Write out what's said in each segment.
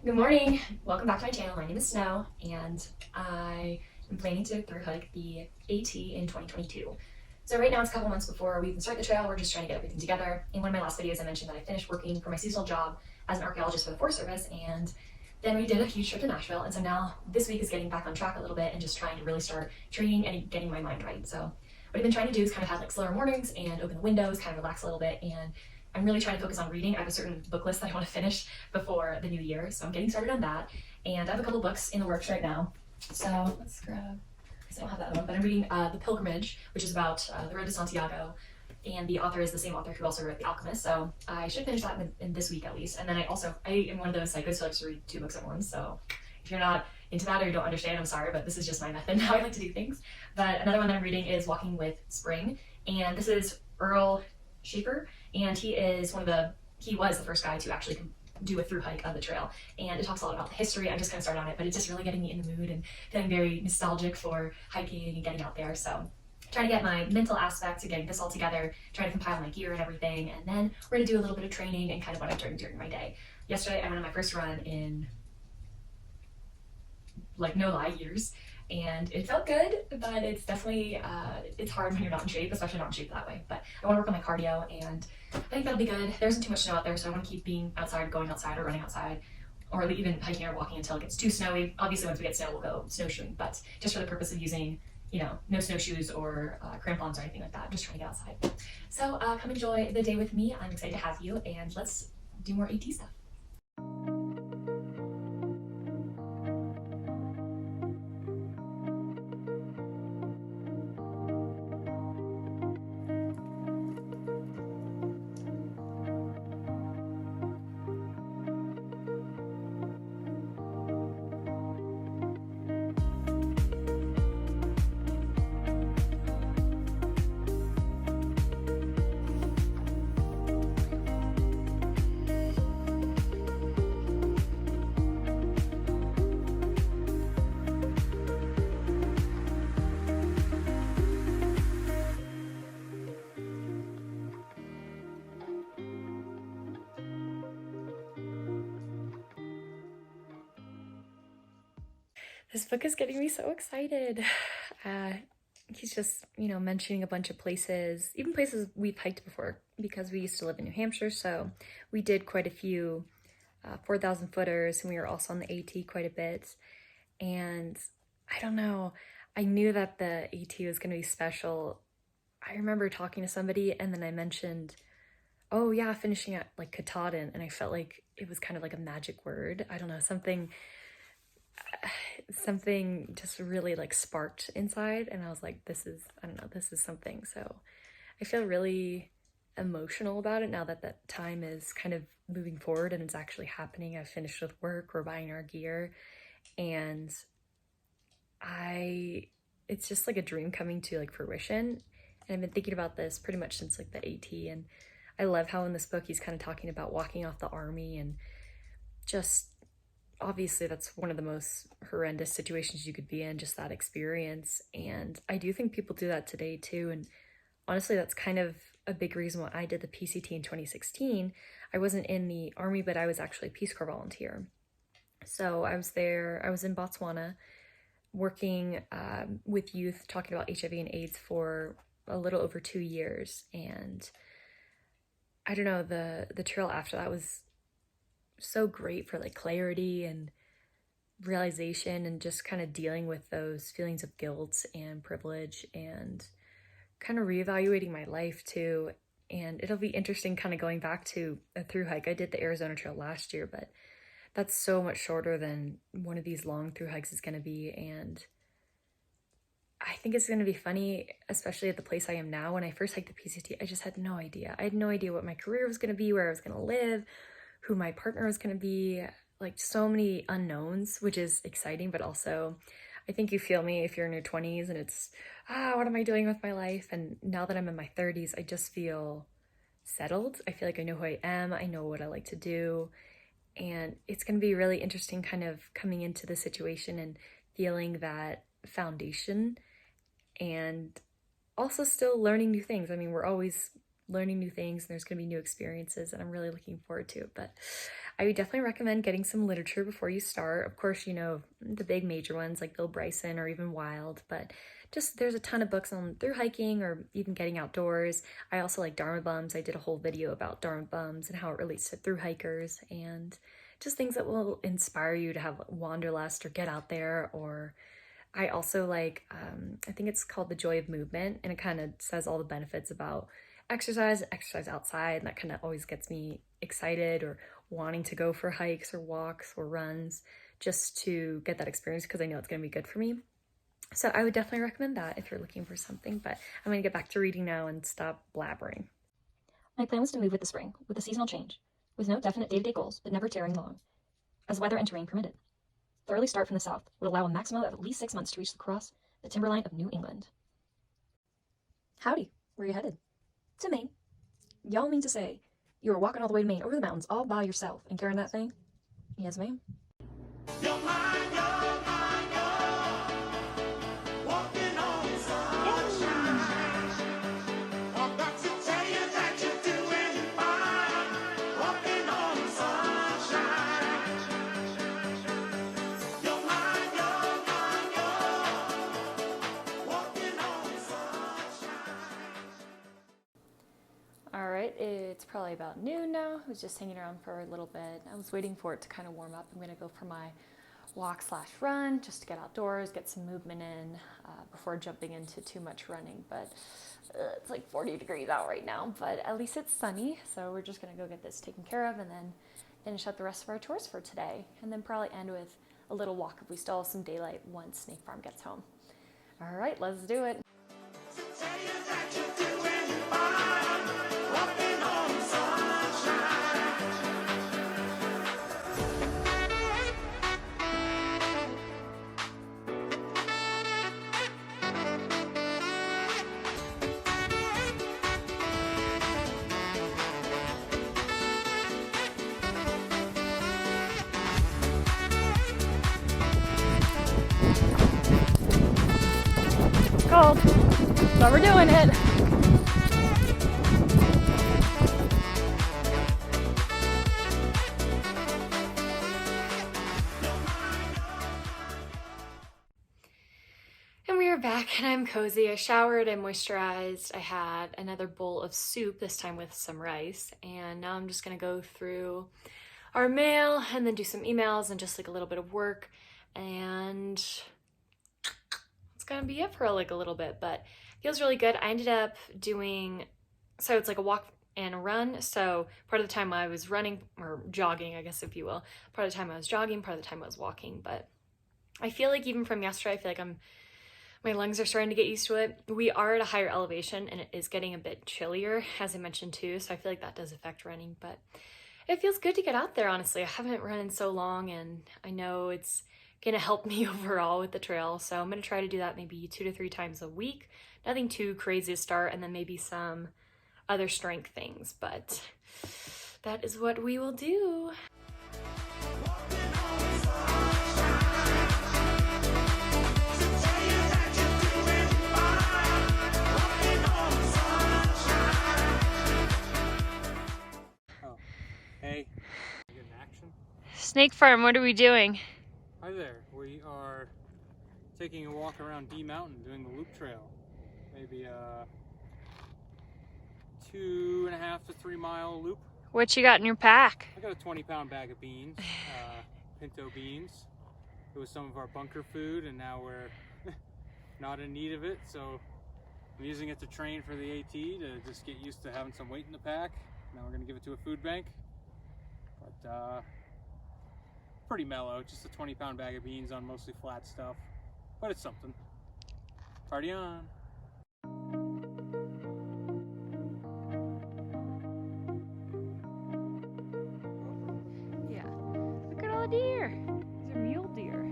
Good morning! Welcome back to my channel. My name is Snow, and I am planning to through hike the AT in 2022. So right now it's a couple months before we can start the trail. We're just trying to get everything together. In one of my last videos I mentioned that I finished working for my seasonal job as an archaeologist for the Forest Service, and then we did a huge trip to Nashville, and so now this week is getting back on track a little bit and just trying to really start training and getting my mind right. So what I've been trying to do is kind of have like slower mornings and open the windows, kind of relax a little bit, and I'm really trying to focus on reading. I have a certain book list that I want to finish before the new year, so I'm getting started on that. And I have a couple books in the works right now. So let's grab, because I don't have that one, but I'm reading The Pilgrimage, which is about the road to Santiago. And the author is the same author who also wrote The Alchemist, so I should finish that in this week at least. And then I am one of those psychos who likes to read 2 books at once, so if you're not into that or you don't understand, I'm sorry, but this is just my method, how I like to do things. But another one that I'm reading is Walking with Spring, and this is Earl Schaefer, and he was the first guy to actually do a through hike of the trail, and it talks a lot about the history. I'm just kind of started on it, but it's just really getting me in the mood and feeling very nostalgic for hiking and getting out there. So trying to get my mental aspects of getting this all together, trying to compile my gear and everything, and then we're gonna do a little bit of training and kind of what I'm doing during my day. Yesterday I went on my first run in, like, no lie, years, and it felt good, but it's definitely it's hard when you're not in shape, especially not in shape that way. But I want to work on my cardio, and I think that'll be good. There isn't too much snow out there, so I want to keep being outside, going outside or running outside, or even hiking or walking until it gets too snowy. Obviously once we get snow we'll go snowshoeing, but just for the purpose of using, you know, no snowshoes or crampons or anything like that. I'm just trying to get outside. So come enjoy the day with me. I'm excited to have you, and let's do more AT stuff. This book is getting me so excited. He's just, mentioning a bunch of places, even places we've hiked before, because we used to live in New Hampshire, so we did quite a few 4,000 footers, and we were also on the AT quite a bit. And I don't know, I knew that the AT was going to be special. I remember talking to somebody, and then I mentioned, oh yeah, finishing at like Katahdin, and I felt like it was kind of like a magic word. I don't know, something just really like sparked inside, and I was like, this is something. So I feel really emotional about it now that that time is kind of moving forward and it's actually happening. I've finished with work, we're buying our gear, and it's just like a dream coming to like fruition. And I've been thinking about this pretty much since like the AT, and I love how in this book he's kind of talking about walking off the army, and just obviously that's one of the most horrendous situations you could be in, just that experience. And I do think people do that today too, and honestly that's kind of a big reason why I did the PCT in 2016. I wasn't in the army, but I was actually a Peace Corps volunteer. So I was in Botswana working with youth, talking about HIV and AIDS for a little over 2 years. And I don't know, the trail after that was so great for like clarity and realization, and just kind of dealing with those feelings of guilt and privilege, and kind of reevaluating my life too. And it'll be interesting kind of going back to a through hike. I did the Arizona Trail last year, but that's so much shorter than one of these long through hikes is going to be. And I think it's going to be funny, especially at the place I am now. When I first hiked the PCT, I just had no idea. I had no idea what my career was going to be, where I was going to live, who my partner was going to be, like so many unknowns, which is exciting, but also I think you feel me if you're in your 20s and it's, what am I doing with my life? And now that I'm in my 30s, I just feel settled. I feel like I know who I am. I know what I like to do. And it's going to be really interesting kind of coming into the situation and feeling that foundation, and also still learning new things. I mean, we're always learning new things, and there's going to be new experiences, and I'm really looking forward to it. But I would definitely recommend getting some literature before you start. Of course, you know, the big major ones like Bill Bryson or even Wild, but just there's a ton of books on through hiking or even getting outdoors. I also like Dharma bums. I did a whole video about Dharma bums and how it relates to through hikers, and just things that will inspire you to have wanderlust or get out there. Or I also like, I think it's called The Joy of Movement, and it kind of says all the benefits about exercise outside, and that kind of always gets me excited or wanting to go for hikes or walks or runs just to get that experience, because I know it's going to be good for me. So I would definitely recommend that if you're looking for something. But I'm going to get back to reading now and stop blabbering. My plan was to move with the spring, with the seasonal change, with no definite day-to-day goals, but never tarrying long, as weather and terrain permitted. The early start from the south would allow a maximum of at least 6 months to reach across the timberline of New England. Howdy, where are you headed? To Maine. Y'all mean to say you were walking all the way to Maine over the mountains all by yourself and carrying that thing? Yes, ma'am. You're mine, you're mine, you're walking on sunshine. I've got to tell you that you're doing fine, walking on sunshine. You're mine, you're walking on sunshine. All right, it's probably about noon now. I was just hanging around for a little bit. I was waiting for it to kind of warm up. I'm going to go for my walk/run just to get outdoors, get some movement in before jumping into too much running. But it's like 40 degrees out right now, but at least it's sunny. So we're just going to go get this taken care of and then finish up the rest of our chores for today. And then probably end with a little walk if we still have some daylight once Snake Farm gets home. All right, let's do it. Cold, but we're doing it. And we are back, and I'm cozy. I showered, I moisturized, I had another bowl of soup, this time with some rice, and now I'm just gonna go through our mail and then do some emails and just like a little bit of work, and gonna be it for like a little bit, but feels really good. I ended up doing, so it's like a walk and a run. So part of the time I was running or jogging, I guess, if you will. Part of the time I was jogging, part of the time I was walking. But I feel like even from yesterday, I feel like my lungs are starting to get used to it. We are at a higher elevation and it is getting a bit chillier, as I mentioned too. So I feel like that does affect running, but it feels good to get out there, honestly. I haven't run in so long, and I know it's gonna help me overall with the trail. So I'm gonna try to do that maybe 2 to 3 times a week. Nothing too crazy to start, and then maybe some other strength things, but that is what we will do. Oh, hey, you getting action? Snake Farm, what are we doing? Hi there, we are taking a walk around D Mountain, doing the loop trail. Maybe a 2.5 to 3 mile loop. What you got in your pack? I got a 20-pound bag of beans, pinto beans. It was some of our bunker food, and now we're not in need of it, so I'm using it to train for the AT, to just get used to having some weight in the pack. Now we're gonna give it to a food bank. But pretty mellow, just a 20-pound bag of beans on mostly flat stuff, but it's something. Party on. Yeah, look at all the deer. These are mule deer.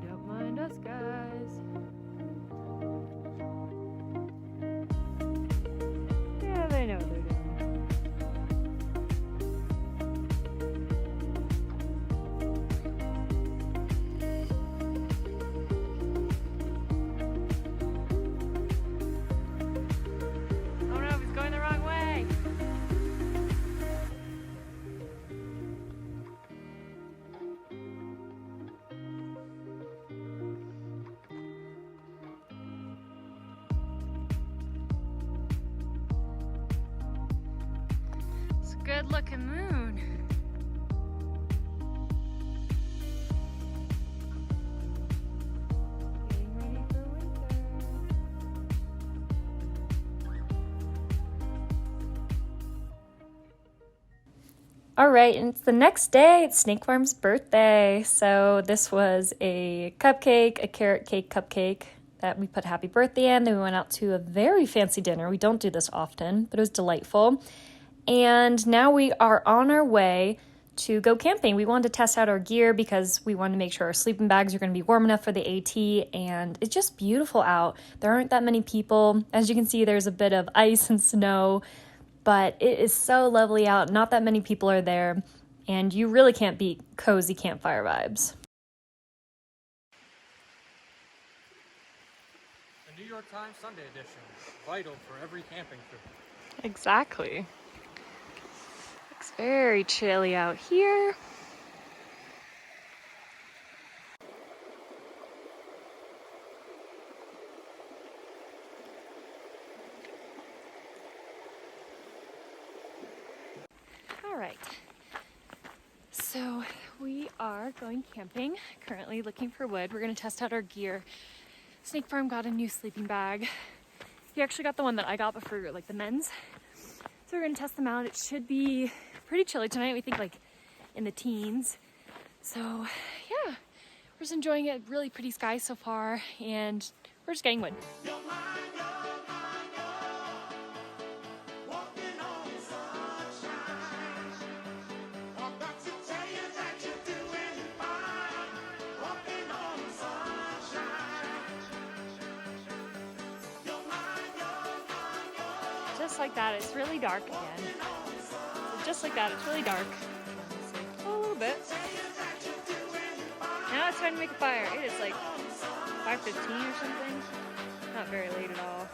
Don't mind us, guys. Yeah, they know what they're doing. good looking moon. Getting ready for winter. All right, and it's the next day. It's Snake Farm's birthday. So this was a cupcake, a carrot cake cupcake that we put happy birthday in. Then we went out to a very fancy dinner. We don't do this often, but it was delightful. And now we are on our way to go camping. We wanted to test out our gear because we wanted to make sure our sleeping bags are going to be warm enough for the AT, and it's just beautiful out. There aren't that many people. As you can see, there's a bit of ice and snow, but it is so lovely out. Not that many people are there, and you really can't beat cozy campfire vibes. The New York Times Sunday edition, vital for every camping trip. Exactly. Looks very chilly out here. All right, so we are going camping, currently looking for wood. We're gonna test out our gear. Snake Farm got a new sleeping bag. He actually got the one that I got, but for like the men's. So we're gonna test them out. It should be pretty chilly tonight. We think like in the teens. So yeah, we're just enjoying it. Really pretty skies so far, and we're just getting wood. Just like that, it's really dark again. So just like that, it's really dark. Oh, a little bit. Now it's time to make a fire. It is like 5:15 or something. Not very late at all.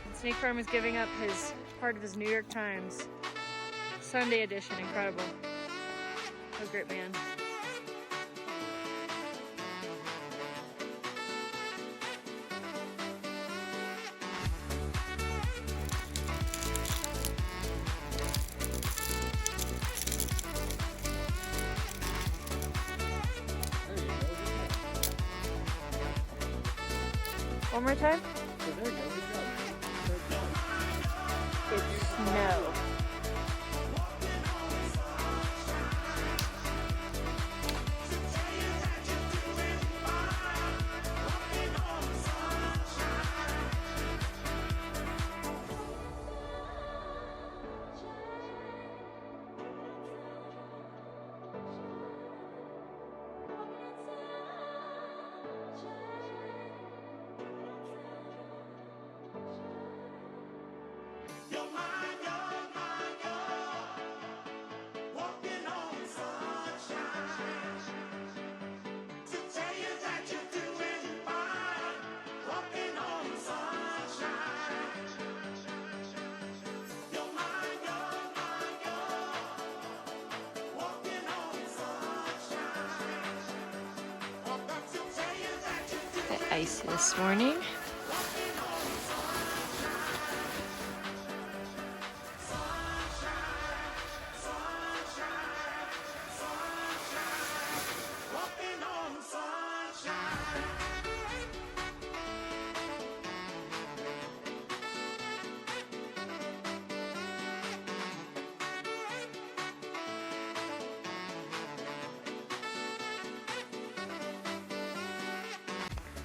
And Snake Farm is giving up his part of his New York Times Sunday edition. Incredible. Oh, great man. One more time? It's snow. Icy this morning.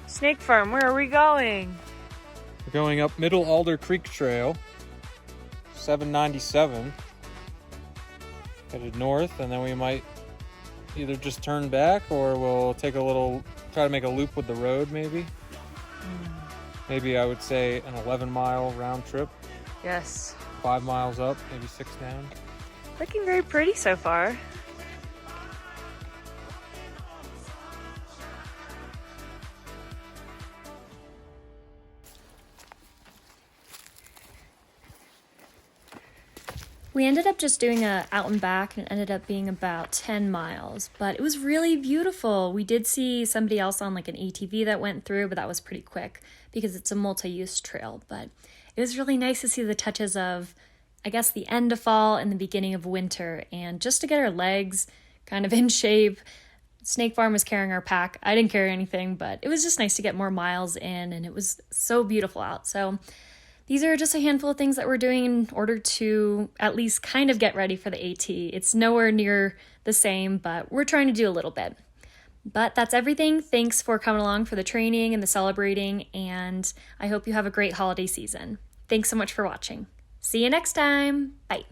Snake Farm, where are we going? We're going up Middle Alder Creek Trail, 797, headed north, and then we might either just turn back or we'll take a little, try to make a loop with the road maybe. Maybe I would say an 11-mile round trip. Yes. 5 miles up, maybe 6 down. Looking very pretty so far. We ended up just doing a out and back, and it ended up being about 10 miles, but it was really beautiful. We did see somebody else on like an ATV that went through, but that was pretty quick because it's a multi-use trail. But it was really nice to see the touches of I guess, the end of fall and the beginning of winter, and just to get our legs kind of in shape. Snake Farm was carrying our pack. I didn't carry anything, but it was just nice to get more miles in, and it was so beautiful out. So these are just a handful of things that we're doing in order to at least kind of get ready for the AT. It's nowhere near the same, but we're trying to do a little bit. But that's everything. Thanks for coming along for the training and the celebrating, and I hope you have a great holiday season. Thanks so much for watching. See you next time. Bye.